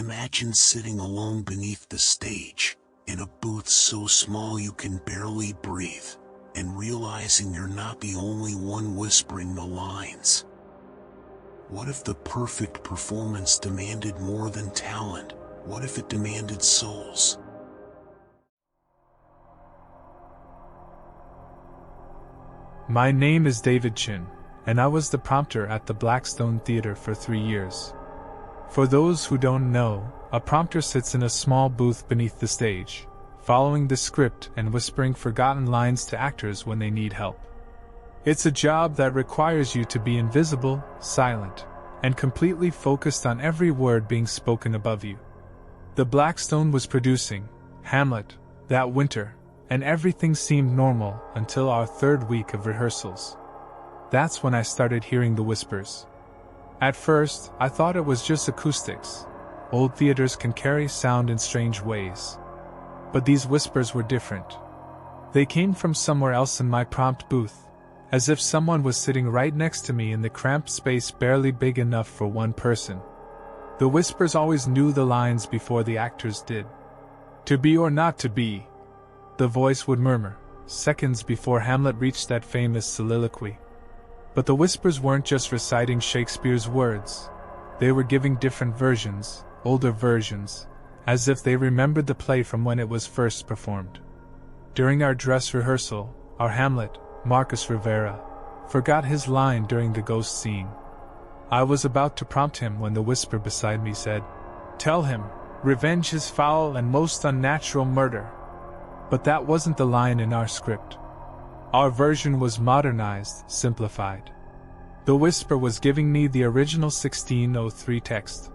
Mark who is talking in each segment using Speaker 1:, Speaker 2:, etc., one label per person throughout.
Speaker 1: Imagine sitting alone beneath the stage, in a booth so small you can barely breathe, and realizing you're not the only one whispering the lines. What if the perfect performance demanded more than talent? What if it demanded souls?
Speaker 2: My name is David Chin, and I was the prompter at the Blackstone Theater for 3 years. For those who don't know, a prompter sits in a small booth beneath the stage, following the script and whispering forgotten lines to actors when they need help. It's a job that requires you to be invisible, silent, and completely focused on every word being spoken above you. The Blackstone was producing Hamlet that winter, and everything seemed normal until our 3rd week of rehearsals. That's when I started hearing the whispers. At first, I thought it was just acoustics. Old theaters can carry sound in strange ways. But these whispers were different. They came from somewhere else in my prompt booth, as if someone was sitting right next to me in the cramped space barely big enough for one person. The whispers always knew the lines before the actors did. "To be or not to be," the voice would murmur, seconds before Hamlet reached that famous soliloquy. But the whispers weren't just reciting Shakespeare's words. They were giving different versions, older versions, as if they remembered the play from when it was first performed. During our dress rehearsal, our Hamlet, Marcus Rivera, forgot his line during the ghost scene. I was about to prompt him when the whisper beside me said, "Tell him, revenge is foul and most unnatural murder." But that wasn't the line in our script. Our version was modernized, simplified. The whisper was giving me the original 1603 text.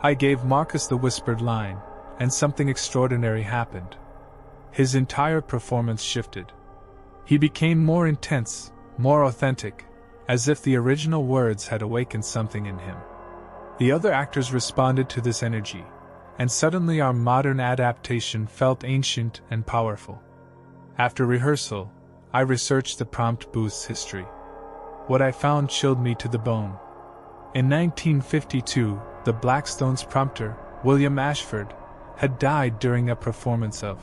Speaker 2: I gave Marcus the whispered line, and something extraordinary happened. His entire performance shifted. He became more intense, more authentic, as if the original words had awakened something in him. The other actors responded to this energy, and suddenly our modern adaptation felt ancient and powerful. After rehearsal, I researched the prompt booth's history. What I found chilled me to the bone. In 1952, the Blackstone's prompter, William Ashford, had died during a performance of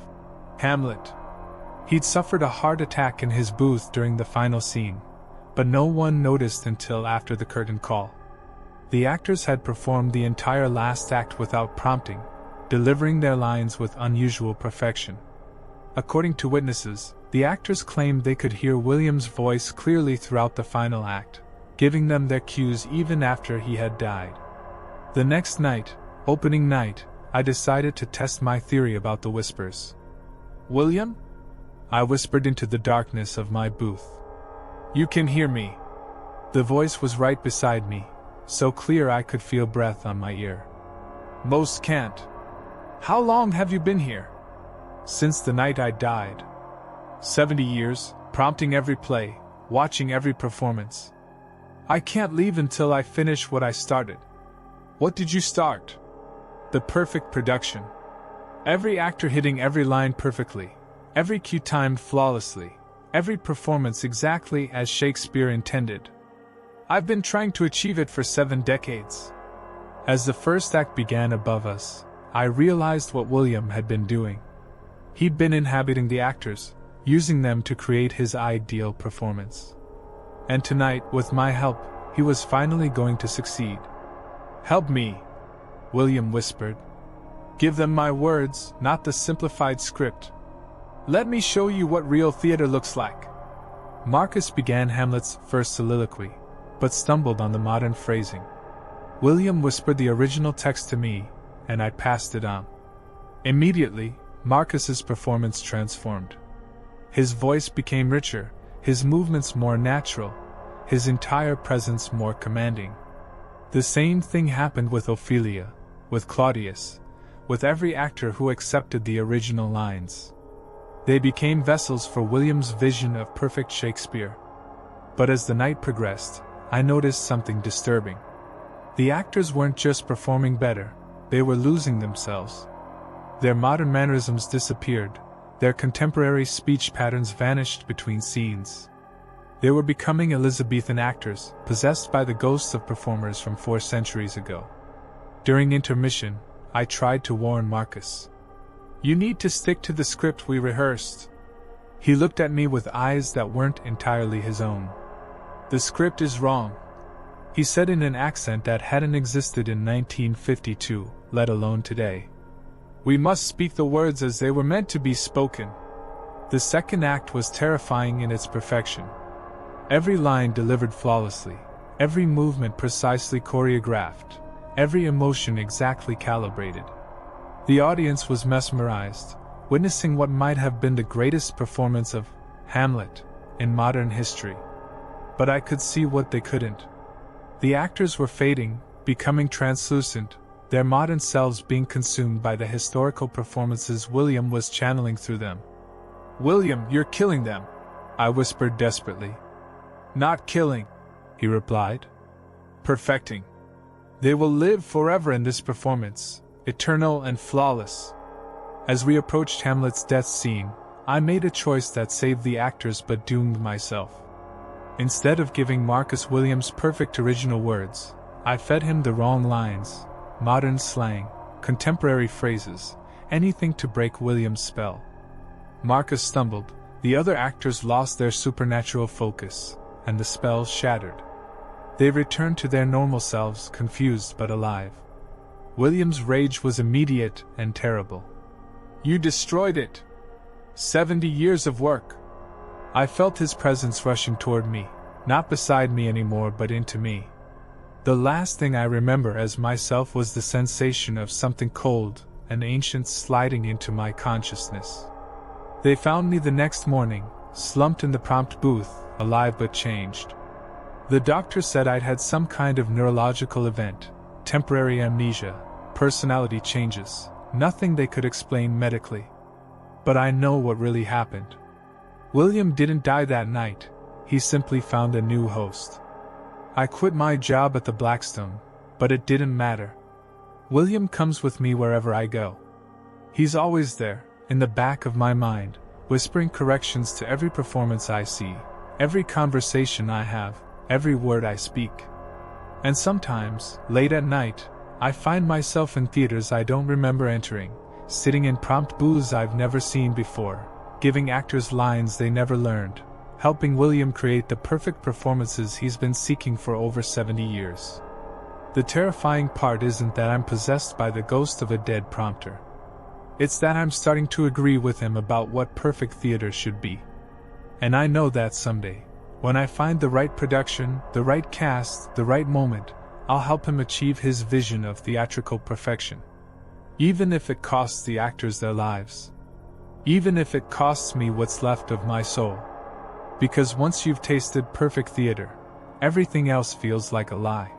Speaker 2: Hamlet. He'd suffered a heart attack in his booth during the final scene, but no one noticed until after the curtain call. The actors had performed the entire last act without prompting, delivering their lines with unusual perfection. According to witnesses, the actors claimed they could hear William's voice clearly throughout the final act, giving them their cues even after he had died. The next night, opening night, I decided to test my theory about the whispers. "William?" I whispered into the darkness of my booth. "You can hear me." The voice was right beside me, so clear I could feel breath on my ear. "Most can't." "How long have you been here?" "Since the night I died." 70 years, prompting every play, watching every performance. "I can't leave until I finish what I started." "What did you start?" "The perfect production. Every actor hitting every line perfectly, every cue timed flawlessly, every performance exactly as Shakespeare intended. I've been trying to achieve it for 7 decades. As the first act began above us, I realized what William had been doing. He'd been inhabiting the actors, using them to create his ideal performance. And tonight, with my help, he was finally going to succeed. "Help me," William whispered. "Give them my words, not the simplified script. Let me show you what real theater looks like." Marcus began Hamlet's first soliloquy, but stumbled on the modern phrasing. William whispered the original text to me, and I passed it on. Immediately, Marcus's performance transformed. His voice became richer, his movements more natural, his entire presence more commanding. The same thing happened with Ophelia, with Claudius, with every actor who accepted the original lines. They became vessels for William's vision of perfect Shakespeare. But as the night progressed, I noticed something disturbing. The actors weren't just performing better, they were losing themselves. Their modern mannerisms disappeared, their contemporary speech patterns vanished between scenes. They were becoming Elizabethan actors, possessed by the ghosts of performers from 4 centuries ago. During intermission, I tried to warn Marcus. You need to stick to the script we rehearsed. He looked at me with eyes that weren't entirely his own. The script is wrong, he said in an accent that hadn't existed in 1952, let alone today. We must speak the words as they were meant to be spoken. The second act was terrifying in its perfection. Every line delivered flawlessly, every movement precisely choreographed, every emotion exactly calibrated. The audience was mesmerized, witnessing what might have been the greatest performance of Hamlet in modern history. But I could see what they couldn't. The actors were fading, becoming translucent, their modern selves being consumed by the historical performances William was channeling through them. "William, you're killing them," I whispered desperately. "Not killing," he replied. "Perfecting. They will live forever in this performance, eternal and flawless." As we approached Hamlet's death scene, I made a choice that saved the actors but doomed myself. Instead of giving Marcus Williams perfect original words, I fed him the wrong lines, modern slang, contemporary phrases, anything to break Williams' spell. Marcus stumbled, the other actors lost their supernatural focus, and the spell shattered. They returned to their normal selves, confused but alive. Williams' rage was immediate and terrible. "You destroyed it! 70 years of work!" I felt his presence rushing toward me, not beside me anymore but into me. The last thing I remember as myself was the sensation of something cold and ancient sliding into my consciousness. They found me the next morning, slumped in the prompt booth, alive but changed. The doctor said I'd had some kind of neurological event, temporary amnesia, personality changes, nothing they could explain medically. But I know what really happened. William didn't die that night, he simply found a new host. I quit my job at the Blackstone, but it didn't matter. William comes with me wherever I go. He's always there, in the back of my mind, whispering corrections to every performance I see, every conversation I have, every word I speak. And sometimes, late at night, I find myself in theaters I don't remember entering, sitting in prompt booths I've never seen before, giving actors lines they never learned, helping William create the perfect performances he's been seeking for over 70 years. The terrifying part isn't that I'm possessed by the ghost of a dead prompter. It's that I'm starting to agree with him about what perfect theater should be. And I know that someday, when I find the right production, the right cast, the right moment, I'll help him achieve his vision of theatrical perfection. Even if it costs the actors their lives. Even if it costs me what's left of my soul. Because once you've tasted perfect theater, everything else feels like a lie.